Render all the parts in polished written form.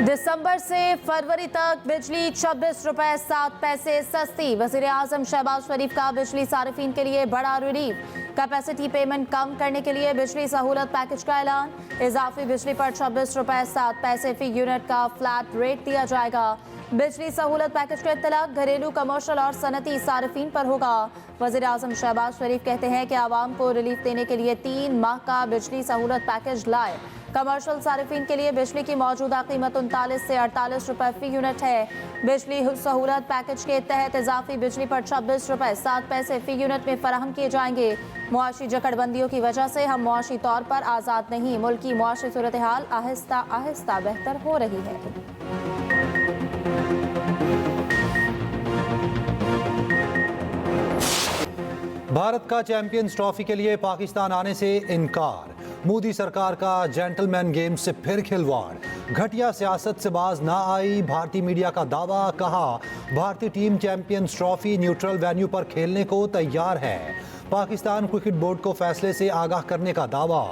दिसंबर से फरवरी तक बिजली 26 रुपए 7 पैसे सस्ती। वज़ीर आज़म शहबाज शरीफ का बिजली सार्फिन के लिए बड़ा रिलीफ। कैपेसिटी पेमेंट कम करने के लिए बिजली सहूलत पैकेज का ऐलान। इजाफी बिजली पर 26 रुपए 7 पैसे फी यूनिट का फ्लैट रेट दिया जाएगा। बिजली सहूलत पैकेज का इत्तलाक घरेलू, कमर्शियल और सनती सार्फिन पर होगा। वज़ीर आज़म शहबाज शरीफ कहते हैं कि आवाम को रिलीफ देने के लिए 3 माह का बिजली सहूलत पैकेज लाए। कमर्शियल सार्फिन के लिए बिजली की मौजूदा कीमत 39 से 48 रुपए फी यूनिट है। बिजली सहूलत पैकेज के तहत इजाफी बिजली पर 26 रुपए 7 पैसे फी यूनिट में फराहम किए जाएंगे। मुआशी जकड़बंदियों की वजह से हम मुआशी तौर पर आज़ाद नहीं, मुल्क की मुआशी सूरत हाल आहिस्ता आहिस्ता बेहतर हो रही है। भारत का चैंपियंस ट्रॉफी के लिए पाकिस्तान आने से इनकार। मोदी सरकार का जेंटलमैन गेम से फिर खिलवाड़। घटिया सियासत से बाज ना आई भारतीय मीडिया का दावा। कहा भारतीय team champions trophy neutral venue पर खेलने को तैयार है। पाकिस्तान क्रिकेट बोर्ड को फैसले से आगाह करने का दावा।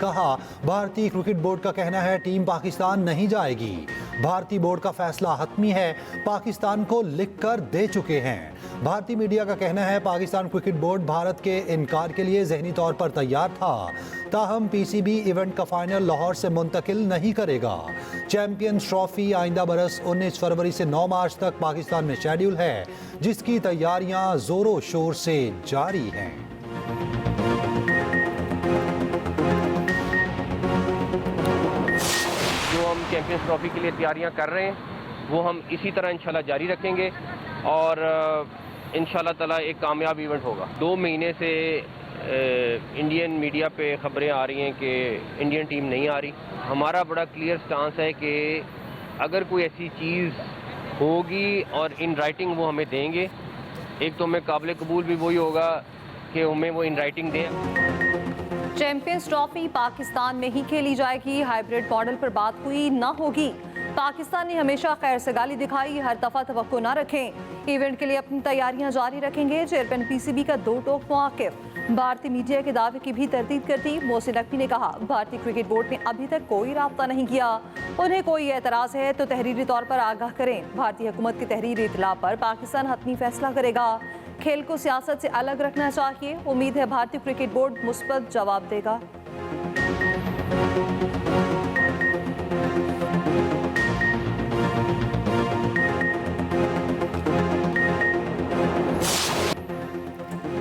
कहा भारतीय क्रिकेट बोर्ड का कहना है टीम पाकिस्तान नहीं जाएगी। भारतीय बोर्ड का फैसला हतमी है, पाकिस्तान को लिखकर दे चुके हैं। भारतीय मीडिया का कहना है पाकिस्तान क्रिकेट बोर्ड भारत के इनकार के लिए जहनी तौर पर तैयार था, ताहम पीसीबी इवेंट का फाइनल लाहौर से मुंतकिल नहीं करेगा। चैंपियंस ट्रॉफी आइंदा बरस 19 फरवरी से 9 मार्च तक पाकिस्तान में शेड्यूल है, जिसकी तैयारियां जोरों शोर से जारी हैं। जो हम चैंपियंस ट्रॉफी के लिए तैयारियां कर रहे हैं वो हम इसी तरह इंशाल्लाह जारी रखेंगे और इंशाल्लाह ताला एक कामयाब इवेंट होगा। 2 महीने से इंडियन मीडिया पे खबरें आ रही हैं कि इंडियन टीम नहीं आ रही। हमारा बड़ा क्लियर स्टांस है कि अगर कोई ऐसी चीज़ होगी और इन राइटिंग वो हमें देंगे, एक तो हमें काबिल कबूल भी वही होगा कि हमें वो इन राइटिंग दें। चैंपियंस ट्रॉफी पाकिस्तान में ही खेली जाएगी। हाइब्रिड मॉडल पर बात हुई ना होगी। पाकिस्तान ने हमेशा खैर सगाली दिखाई, हर दफा तवक्को ना रखें। इवेंट के लिए अपनी तैयारियां जारी रखेंगे। चेयरमैन पीसीबी का 2 टोक मौक़िफ़। भारतीय मीडिया के दावे की भी तरदीद करती मोहसिन नकवी ने कहा भारतीय क्रिकेट बोर्ड ने अभी तक कोई राब्ता नहीं किया। उन्हें कोई एतराज़ है तो तहरीरी तौर पर आगाह करें। भारतीय हुकूमत की तहरीरी इतला पर पाकिस्तान हतमी फैसला करेगा। खेल को सियासत से अलग रखना चाहिए। उम्मीद है भारतीय क्रिकेट बोर्ड मुस्बत जवाब देगा।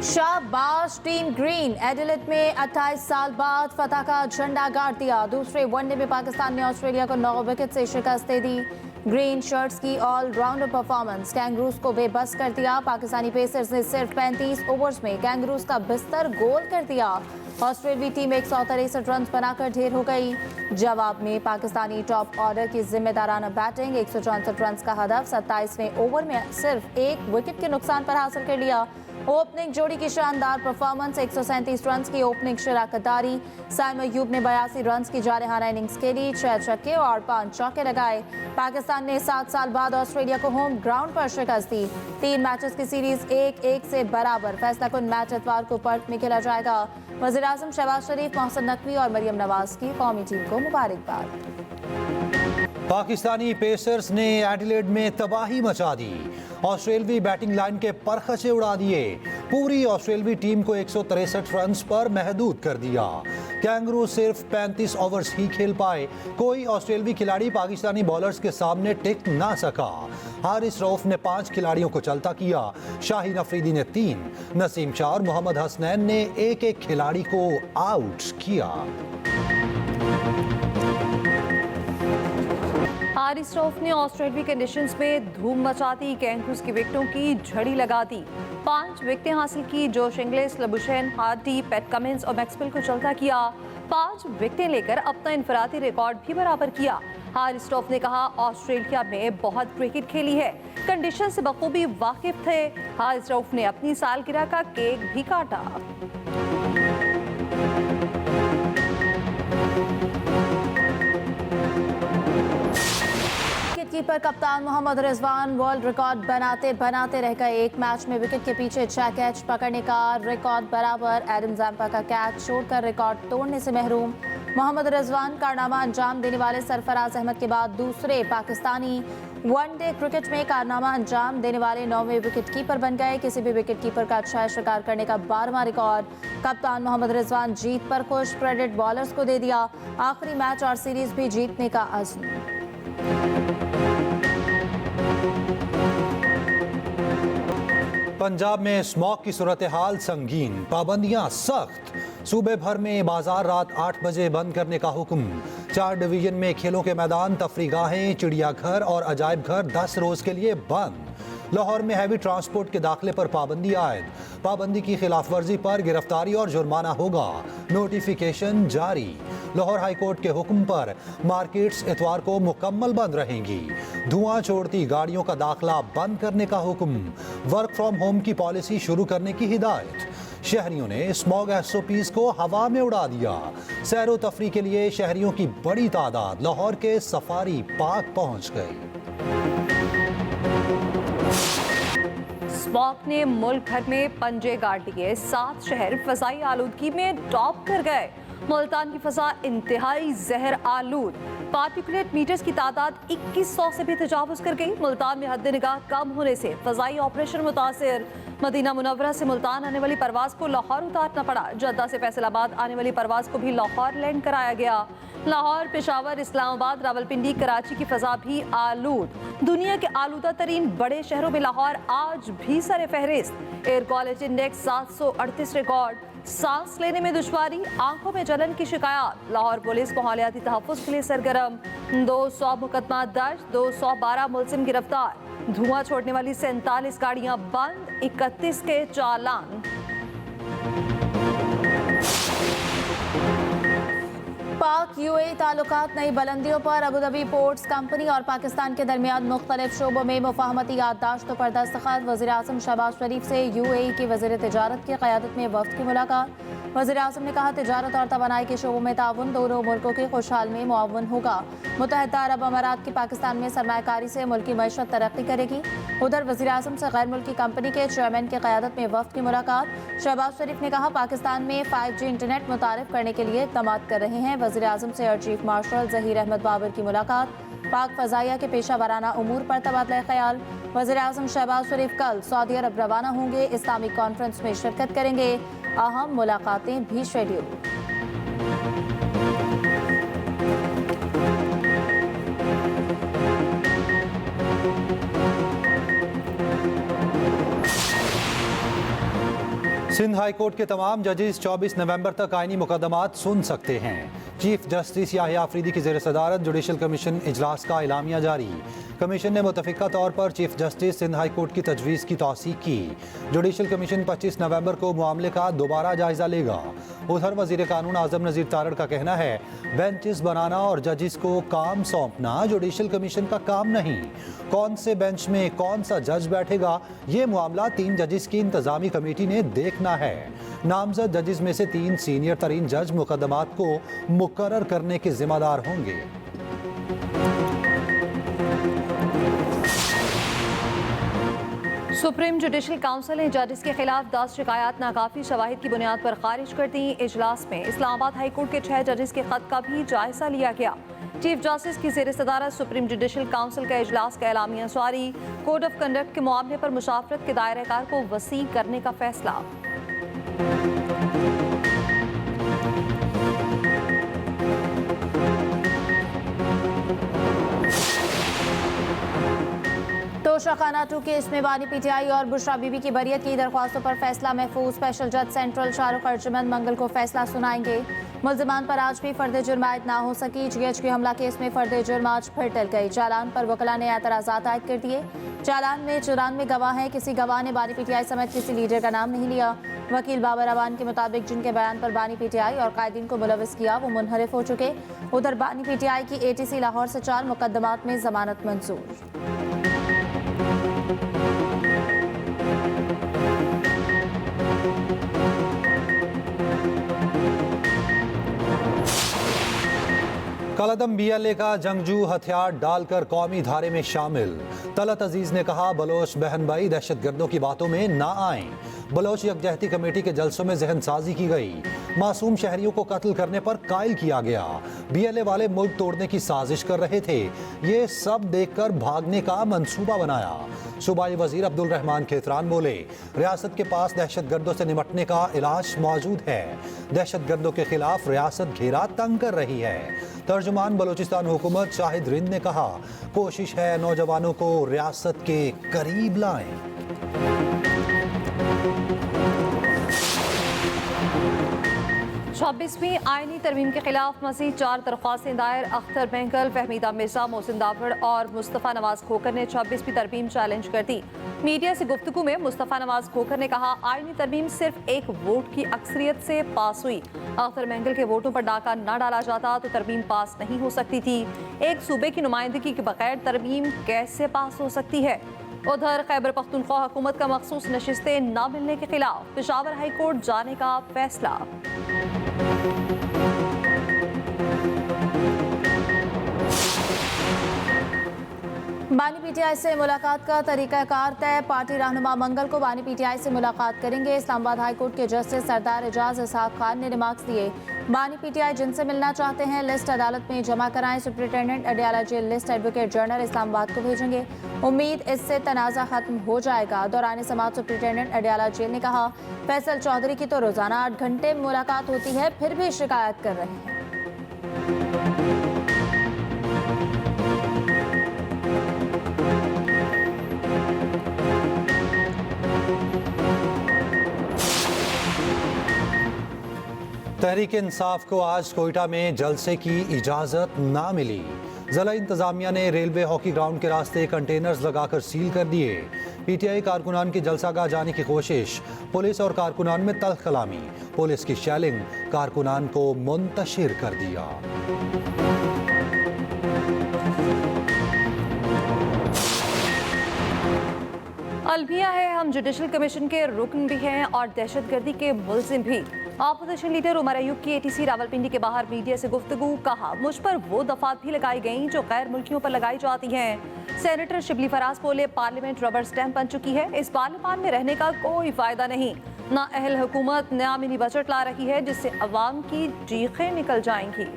शाबाश टीम ग्रीन। एडिलेड में 28 साल बाद फतह का झंडा गाड़ दिया। दूसरे वनडे में पाकिस्तान ने ऑस्ट्रेलिया को 9 विकेट से शिकस्त दे दी। ग्रीन शर्ट्स की ऑलराउंडर परफॉर्मेंस कैंगरूज को बेबस कर दिया। पाकिस्तानी पेसर्स ने सिर्फ 35 ओवर्स में कैंगरूज का बिस्तर गोल कर दिया। ऑस्ट्रेलियाई टीम 163 रन बनाकर ढेर हो गई। जवाब में पाकिस्तानी टॉप ऑर्डर की जिम्मेदाराना बैटिंग 164 रन का हदफ 27वें ओवर में सिर्फ 1 विकेट के नुकसान पर हासिल कर लिया। ओपनिंग जोड़ी की शानदार परफॉर्मेंस 137 रन की ओपनिंग शराकतदारी। साइम अयूब ने 82 रन की जारहाना इनिंग्स खेली, 6 छक्के और 5 चौके लगाए। पाकिस्तान ने 7 साल बाद ऑस्ट्रेलिया को होम ग्राउंड पर शिकस्त दी। 3 मैचेस की सीरीज 1-1 से बराबर। फैसला कुन मैच इतवार को पर्थ में खेला जाएगा। वज़ीर आज़म शहबाज शरीफ, मोहसिन नकवी और मरियम नवाज की कौमी टीम को मुबारकबाद। पाकिस्तानी पेसर्स ने एडिलेड में तबाही मचा दी। ऑस्ट्रेलवी बैटिंग लाइन के परखचे उड़ा दिए। पूरी ऑस्ट्रेलवी टीम को 163 रन पर महदूद कर दिया। कैंगरू सिर्फ 35 ओवर्स ही खेल पाए। कोई ऑस्ट्रेलवी खिलाड़ी पाकिस्तानी बॉलर्स के सामने टिक ना सका। हारिस रऊफ ने 5 खिलाड़ियों को चलता किया। शाहीन अफरीदी ने 3, नसीम शाह और मोहम्मद हसनैन ने एक खिलाड़ी को आउट किया। हारिस रऊफ ने ऑस्ट्रेलियाई कंडीशंस में धूम मचा दी। कैंगरूज की विकेटों की झड़ी लगा दी। 5 विकेटें हासिल की। Josh Inglis, Labuschagne, Hardy, PAT Cummins और मैक्सवेल को चलता किया। 5 विकेटें लेकर अपना इनफरादी रिकॉर्ड भी बराबर किया। हारिस रऊफ ने कहा ऑस्ट्रेलिया में बहुत क्रिकेट खेली है, कंडीशन से बखूबी वाकिफ थे। हारिस रऊफ ने अपनी सालगिरह का केक भी काटा। कीपर कप्तान मोहम्मद रिजवान वर्ल्ड रिकॉर्ड बनाते रह गए। एक मैच में विकेट के पीछे 6 कैच पकड़ने का रिकॉर्ड बराबर। एडम जैम्पा का कैच छोड़कर रिकॉर्ड तोड़ने से महरूम। मोहम्मद रिजवान कारनामा अंजाम देने वाले सरफराज अहमद के बाद दूसरे पाकिस्तानी वनडे क्रिकेट में कारनामा अंजाम देने वाले 9वें विकेटकीपर बन गए। किसी भी विकेटकीपर का अच्छा शिकार करने का 12वां रिकॉर्ड कप्तान मोहम्मद रिजवान जीत पर खुश, क्रेडिट बॉलर्स को दे दिया। आखिरी मैच और सीरीज भी जीतने का अज़्म। पंजाब में स्मॉग की सूरत हाल संगीन, पाबंदियां सख्त। सूबे भर में बाजार रात 8 बजे बंद करने का हुक्म। 4 डिवीजन में खेलों के मैदान, तफरीगाहें, चिड़ियाघर और अजायब घर 10 रोज के लिए बंद। लाहौर में हैवी ट्रांसपोर्ट के दाखिले पर पाबंदी आयद। पाबंदी की खिलाफ वर्जी पर गिरफ्तारी और जुर्माना होगा, नोटिफिकेशन जारी। लाहौर हाई कोर्ट के हुक्म पर मार्केट्स इतवार को मुकम्मल बंद रहेंगी। धुआं छोड़ती गाड़ियों का दाखिला बंद करने का हुक्म। वर्क फ्रॉम होम की पॉलिसी शुरू करने की हिदायत। शहरियों ने स्मॉग SOPs को हवा में उड़ा दिया। सैरो तफरी के लिए शहरियों की बड़ी तादाद लाहौर के सफारी पार्क पहुंच गई। स्मॉग ने मुल्क भर में पंजे गाड़ दिए। 7 शहर फजाई आलूदगी में टॉप कर गए। मुल्तान की फजा इंतहाई जहर आलूद। पार्टिकुलेट मीटर्स की तादाद 2100 से भी तजावुज कर गई। मुल्तान में हद निगाह कम होने से फजाई ऑपरेशन मुतासिर। मदीना मुनव्वरा से मुल्तान आने वाली परवाज को लाहौर उतारना पड़ा। जद्दा से फैसलाबाद आने वाली परवाज को भी लाहौर लैंड कराया गया। लाहौर, पेशावर, इस्लामाबाद, रावलपिंडी, कराची की फजा भी आलूद। दुनिया के आलूदा तरीन बड़े शहरों में लाहौर आज भी सरे फहरिस्त। Air quality index 738 record. सांस लेने में दुश्वारी, आंखों में जलन की शिकायत। लाहौर पुलिस माहौलियाती तहफ्फुज़ के लिए सरगर्म। 200 मुकदमा दर्ज, 212 मुलजिम गिरफ्तार। धुआं छोड़ने वाली 47 गाड़ियां बंद, 31 के चालान। पाक UAE ताल्लुकात नई बुलंदियों पर। अबूधाबी पोर्ट्स कंपनी और पाकिस्तान के दरमियान मुख्तलिफ शोबों में मुफाहमती याददाश्तों पर दस्तखत। वज़ीर आज़म शहबाज शरीफ से UAE की वज़ीर तिजारत की क़यादत में वफ़द की मुलाकात। वज़ीर आज़म ने कहा, तिजारत और तवानाई के शोबों में ताउन दोनों मुल्कों के खुशहाल में मुआवन होगा। मुत्तहिदा अरब अमारात की पाकिस्तान में सरमायाकारी से मुल्की मईशत तरक्की करेगी। उधर वज़ीर आज़म से गैर मुल्की कंपनी के चेयरमैन की क़यादत में वफ़द की मुलाकात। शहबाज शरीफ ने कहा, पाकिस्तान में 5G इंटरनेट मुतारिफ करने के लिए इक़दामात कर रहे हैं। वज़ीर आज़म से air chief marshal Zaheer Ahmed Babar की मुलाकात। पाक फ़ज़ाइया के पेशा वराना उमूर पर तबादला ख्याल। वज़ीर आज़म शहबाज शरीफ कल सऊदी अरब रवाना होंगे। इस्लामिक कॉन्फ्रेंस में शिरकत करेंगे। अहम मुलाकातें भी शेड्यूल। सिंध हाई कोर्ट के तमाम जजेस 24 नवंबर तक आईनी मुकदमात सुन सकते हैं। चीफ जस्टिस याहिया अफरीदी की ज़ेर सदारत जुडिशल कमीशन इजलास का एलामिया जारी। कमीशन ने मुतफ़िका तौर पर chief justice Sindh high court की तजवीज़ की तौसीक की। जुडिशल कमीशन 25 नवंबर को मामले का दोबारा जायज़ा लेगा। उधर वज़ीर कानून आज़म नज़ीर तारड़ का कहना है, बेंचेस बनाना और जजेस को काम सौंपना जुडिशल कमीशन का काम नहीं। कौन से बेंच में कौन सा जज बैठेगा, ये मामला 3 जजेस की इंतज़ामी कमेटी ने देखना है। नामजद जजेस में से 3 सीनियर तरीन जज मुकदमात को मुकर्रर करने के जिम्मेदार होंगे। सुप्रीम जुडिशल काउंसिल ने जजेस के खिलाफ 10 शिकायत नाकाफी शवाहिद की बुनियाद पर खारिज कर दी। इजलास में इस्लामाबाद हाई कोर्ट के 6 जजेस के खत का भी जायजा लिया गया। चीफ जस्टिस की ज़ेर सदारत सुप्रीम जुडिशल काउंसिल का इजलास का एलामिया जारी। कोड ऑफ कंडक्ट के मामले पर मुशावरत के दायरे कार को वसी करने का फैसला। तोशा खाना 2 केस में बानी PTI और बुशरा बीबी की बरियत की दरख्वास्तों पर फैसला महफूज। स्पेशल जज सेंट्रल शाहरुख अर्जुमंद मंगल को फैसला सुनाएंगे। मुल्जिमान पर आज भी फर्द जुर्म आयद ना हो सकी। GHQ हमला केस में फर्द जुर्म आज फिर टल गई। चालान पर वकला ने एतराज़ात आयद कर दिए। चालान में 94 गवाह हैं। किसी गवाह ने बानी PTI समेत किसी लीडर का नाम नहीं लिया। वकील बाबर अवान के मुताबिक जिनके बयान पर बानी PTI और कायदीन को मुलविस किया वो मुनहरिफ हो चुके। उधर बानी PTI की ATC लाहौर से 4 मुकदमात में जमानत मंजूर। कलअदम BLA का जंगजू हथियार डालकर कौमी धारे में शामिल। तलत अजीज ने कहा, बलोच बहन भाई दहशतगर्दों की बातों में ना आएं। बलोच यकजहती कमेटी के जलसों में जहनसाजी की गई। मासूम शहरियों को कत्ल करने पर कायल किया गया। BLA वाले मुल्क तोड़ने की साजिश कर रहे थे। ये सब देखकर भागने का मंसूबा बनाया। सूबाई वजीर अब्दुल रहमान खेतरान बोले, रियासत के पास दहशतगर्दों से निपटने का इलाज मौजूद है। दहशतगर्दों के खिलाफ रियासत घेरा तंग कर रही है। तर्जुमान बलूचिस्तान हुकूमत शाहिद रिंद ने कहा, कोशिश है नौजवानों को रियासत के करीब लाएं। 26वीं आईनी तरमीम के खिलाफ मज़ीद 4 दरख्वास्तें दायर। अख्तर बेंगल, फहमीदा मिर्जा, मोहसिन दावड़ और मुस्तफ़ा नवाज खोकर ने 26वीं तरमीम चैलेंज कर दी। मीडिया से गुफ्तगू में मुस्तफ़ा नवाज खोकर ने कहा, आईनी तरमीम सिर्फ एक वोट की अक्सरियत से पास हुई। अख्तर बेंगल के वोटों पर डाका न डाला जाता तो तरमीम पास नहीं हो सकती थी। एक सूबे की नुमाइंदगी के बगैर तरमीम कैसे पास हो सकती है। उधर खैबर पख्तूनख्वा हुकूमत का मखसूस नशिस्तें न मिलने के खिलाफ पेशावर हाई कोर्ट जाने का फैसला। बानी PTI से मुलाकात का तरीकाकार तय। पार्टी रहनुमा मंगल को बानी PTI से मुलाकात करेंगे। इस्लामाबाद हाई कोर्ट के जस्टिस सरदार एजाज इसहाक खान ने रिमार्क्स दिए। बानी PTI जिनसे मिलना चाहते हैं लिस्ट अदालत में जमा कराएं। Superintendent Adiala jail list advocate general Islamabad को भेजेंगे। उम्मीद इससे तनाज़ा खत्म हो जाएगा। दौरान समाअत सुप्रिंटेंडेंट अडियाला जेल ने कहा, फैसल चौधरी की तो रोजाना 8 घंटे मुलाकात होती है, फिर भी शिकायत कर रहे हैं। तहरीक इंसाफ को आज कोयटा में जलसे की इजाज़त ना मिली। जिला इंतजामिया ने रेलवे हॉकी ग्राउंड के रास्ते कंटेनर्स लगाकर सील कर दिए। PTI कारकुनान की जलसागाह जाने की कोशिश, पुलिस और कारकुनान में तल्ख कलामी। पुलिस की शेलिंग कारकुनान को मुंतशिर कर दिया। अलमिया है, हम जुडिशल कमीशन के रुकन भी हैं और दहशतगर्दी के मुल्जिम भी। ऑपोजिशन लीडर उमर अयूब की ATC रावलपिंडी के बाहर मीडिया से गुफ्तगू। कहा, मुझ पर वो दफात भी लगाई गई जो गैर मुल्कियों पर लगाई जाती हैं। सेनेटर शिबली फराज बोले, पार्लियामेंट रबर स्टैंप बन चुकी है, इस पार्लियामान में रहने का कोई फायदा नहीं। ना अहल हुकूमत नया मिनी बजट ला रही है जिससे अवाम की चीखें निकल जाएंगी।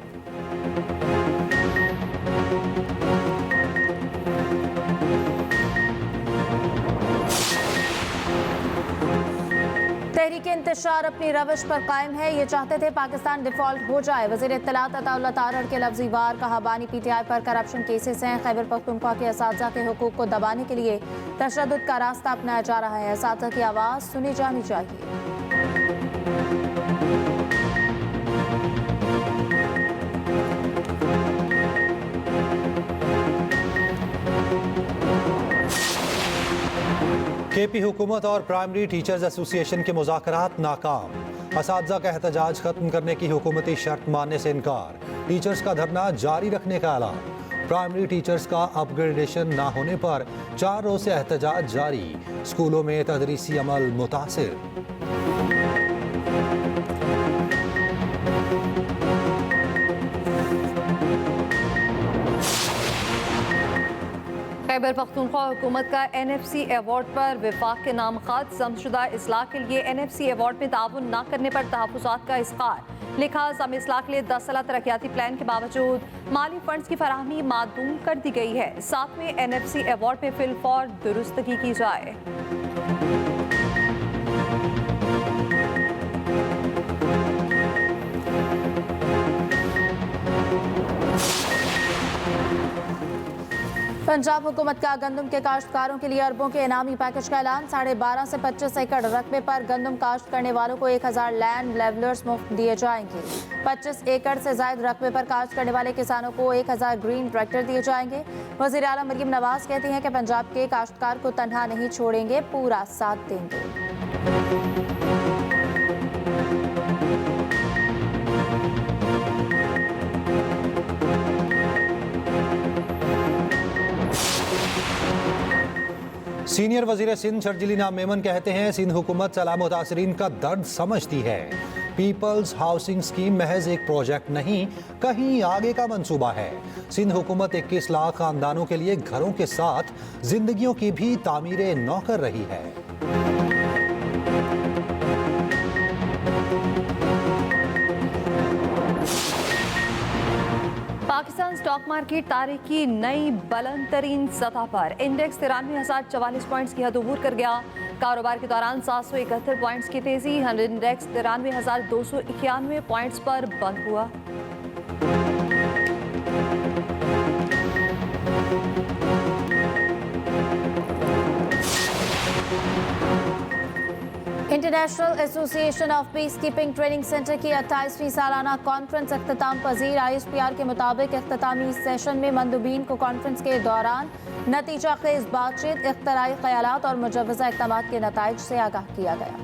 तहरीक इंतशार अपनी रविश पर कायम है। ये चाहते थे पाकिस्तान डिफॉल्ट हो जाए। वज़ीर इत्तलात अताउल्लाह तारड़ के लफ्ज़ी वार। कहा, बानी PTI पर करप्शन केसेस हैं। खैबर पख्तूनख्वा के असातिज़ा के हुकूक को दबाने के लिए तशद्दुद का रास्ता अपनाया जा रहा है। असातिज़ा की आवाज़ सुनी जानी चाहिए। KP हुकूमत और प्राइमरी टीचर्स एसोसिएशन के मुज़ाकरात नाकाम। असातिज़ा का एहतजाज खत्म करने की हुकूमती शर्त मानने से इनकार। टीचर्स का धरना जारी रखने का ऐलान। प्राइमरी टीचर्स का अपग्रेडेशन ना होने पर 4 रोज से एहतजाज जारी। स्कूलों में तदरीसी अमल मुतासिर। खैबर पख्तूनख्वा हुकूमत का NFC अवार्ड पर विफाक के नाम खत। ज़म्मशुदा इस्लाह के लिए NFC अवार्ड में ताउन न करने पर तहफ़्फ़ुज़ात का इज़हार। लिखा, ज़म इस्लाह के लिए 10 साला तरक्याती प्लान के बावजूद माली फंड्स की फराहमी मादूम कर दी गई है। साथ में NFC अवार्ड में फिलफौर दुरुस्तगी की जाए। पंजाब हुकूमत का गंदम के काश्तकारों के लिए अरबों के इनामी पैकेज का ऐलान। 12.5 से 25 एकड़ रकबे पर गंदम काश्त करने वालों को 1000 लैंड लेवलर्स मुफ्त दिए जाएंगे। 25 एकड़ से ज्यादा रकबे पर काश्त करने वाले किसानों को 1000 ग्रीन ट्रैक्टर दिए जाएंगे। वज़ीर आला मरियम नवाज कहती हैं कि पंजाब के काश्तकार को तन्हा नहीं छोड़ेंगे, पूरा साथ देंगे। सीनियर वजीर सिंध शर्जीली नाम मेमन कहते हैं, सिंध हुकूमत सलाह मुतासरीन का दर्द समझती है। पीपल्स हाउसिंग स्कीम महज एक प्रोजेक्ट नहीं, कहीं आगे का मंसूबा है। सिंध हुकूमत 21 लाख खानदानों के लिए घरों के साथ जिंदगियों की भी तामीर नौ कर रही है। पाकिस्तान स्टॉक मार्केट तारीख की नई बुलंद तरीन सतह पर। इंडेक्स 93,044 पॉइंट्स की हद अबूर कर गया। कारोबार के दौरान 771 पॉइंट्स की तेजी। इंडेक्स 93,291 पॉइंट्स पर बंद हुआ। International association of peace keeping training centre की 28वीं सालाना कॉन्फ्रेंस अख्ताम पजीर। ISPR के मुताबिक अख्तामी सेशन में मंदुबीन को कॉन्फ्रेंस के दौरान नतीजा खेज बातचीत, इख्तराई ख्यालात और मुजव्वज़ा इक़दामात के नताइज से आगाह किया गया।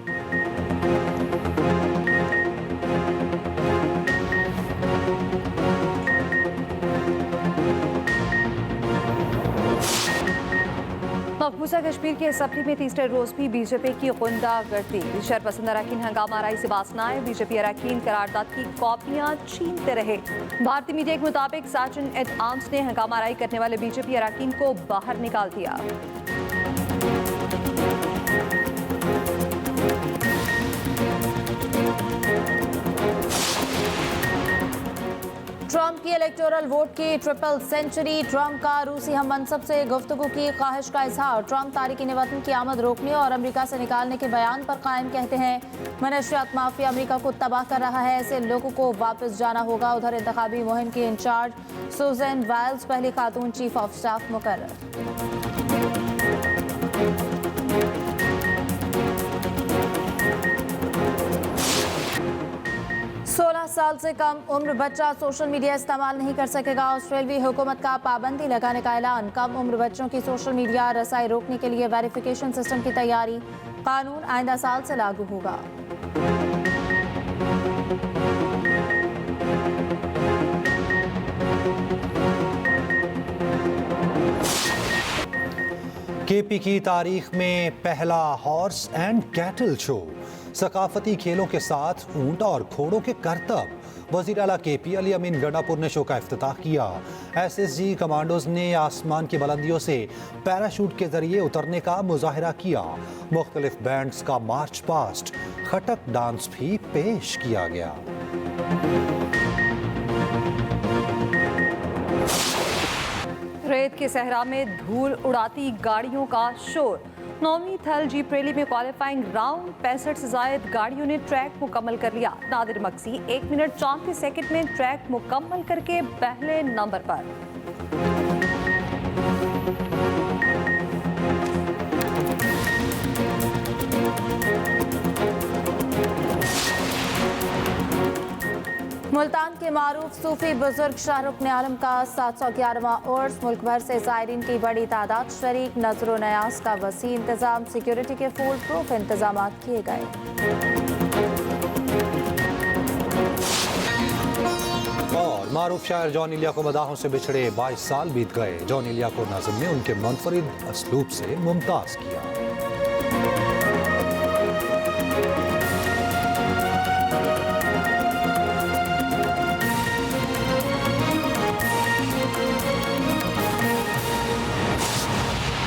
मकबूजा कश्मीर के असम्बली में तीसरे रोज भी बीजेपी की गुंडागर्दी। शरपसंद अरकान हंगामा आराई से बाज न आए। बीजेपी अरकान करारदाद की कॉपियां छीनते रहे। भारतीय मीडिया के मुताबिक सार्जेंट एट आर्म्स ने हंगामा आराई करने वाले बीजेपी अरकान को बाहर निकाल दिया। ट्रंप की इलेक्टोरल वोट की ट्रिपल सेंचुरी। ट्रंप का रूसी हम मनसब से गुफ्तगू की ख्वाहिश का इजहार। ट्रंप तारिकीन वतन की आमद रोकने और अमेरिका से निकालने के बयान पर कायम। कहते हैं मनशियात माफिया अमेरिका को तबाह कर रहा है, ऐसे लोगों को वापस जाना होगा। उधर इंतखाबी मुहिम की इंचार्ज सुजैन वाइल्स पहली खातून चीफ ऑफ स्टाफ मुकर्रर। 16 साल से कम उम्र बच्चा सोशल मीडिया इस्तेमाल नहीं कर सकेगा। ऑस्ट्रेलियाई हुकूमत का पाबंदी लगाने का ऐलान। कम उम्र बच्चों की सोशल मीडिया रसाई रोकने के लिए वेरिफिकेशन सिस्टम की तैयारी। कानून आइंदा साल से लागू होगा। केपी की तारीख में पहला हॉर्स एंड कैटल शो। सकाफती खेलों के साथ ऊंट और घोड़ों के करतब। वजीर आला केपी अली अमीन गंडापुर ने शो का इफ्तिताह किया। SSG कमांडोज ने आसमान की बुलंदियों से पैराशूट के जरिए उतरने का मुजाहिरा किया। मुख्तलिफ बैंड्स का मार्च पास्ट, खटक डांस भी पेश किया गया। रेत के सहरा में धूल उड़ाती गाड़ियों का शोर। 9वीं थल जीप रैली में क्वालिफाइंग राउंड 65 से जायद गाड़ियों ने ट्रैक मुकम्मल कर लिया। नादिर मक्सी 1 मिनट 34 सेकंड में ट्रैक मुकम्मल करके पहले नंबर पर। मुल्तान के मारूफ सूफी बुजुर्ग शाहरुख आलम का 711वां उर्स। मुल्क भर से ज़ायरीन की बड़ी तादाद शरीक। नजर नयाज का वसी इंतजाम। सिक्योरिटी के फुल प्रूफ इंतजाम किए गए। और मारूफ शायर जॉन इलिया को मदाहों से बिछड़े 22 साल बीत गए। जॉन इलिया को नाज़िम ने उनके मुनफरिद असलूब से मुमताज किया।